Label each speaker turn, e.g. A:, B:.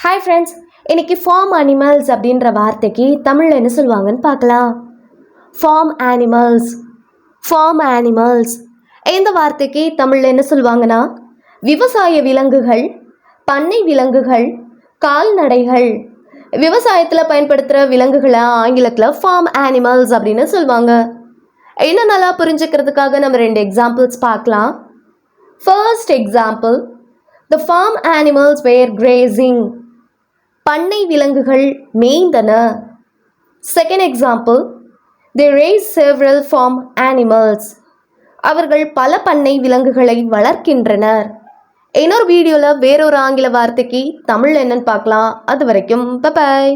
A: Hi friends, இன்னைக்கு form animals அப்படின்ற வார்த்தைக்கு தமிழில் என்ன சொல்லுவாங்கன்னு பார்க்கலாம். Form animals. ஃபார்ம் அனிமல்ஸ் இந்த வார்த்தைக்கு தமிழில் என்ன சொல்லுவாங்கன்னா விவசாய விலங்குகள், பண்ணை விலங்குகள், கால்நடைகள். விவசாயத்தில் பயன்படுத்துகிற விலங்குகளை ஆங்கிலத்தில் ஃபார்ம் அனிமல்ஸ் அப்படின்னு சொல்லுவாங்க. இன்னும் நல்லா புரிஞ்சுக்கிறதுக்காக நம்ம 2 எக்ஸாம்பிள்ஸ் பார்க்கலாம். First example, the farm animals were grazing. பண்ணை விலங்குகள் மேய்ந்தன. Second example, they raised several farm animals. அவர்கள் பல பண்ணை விலங்குகளை வளர்க்கின்றனர். இன்னொரு வீடியோவில் வேறொரு ஆங்கில வார்த்தைக்கு தமிழ் என்னன்னு பார்க்கலாம். அது வரைக்கும் பை.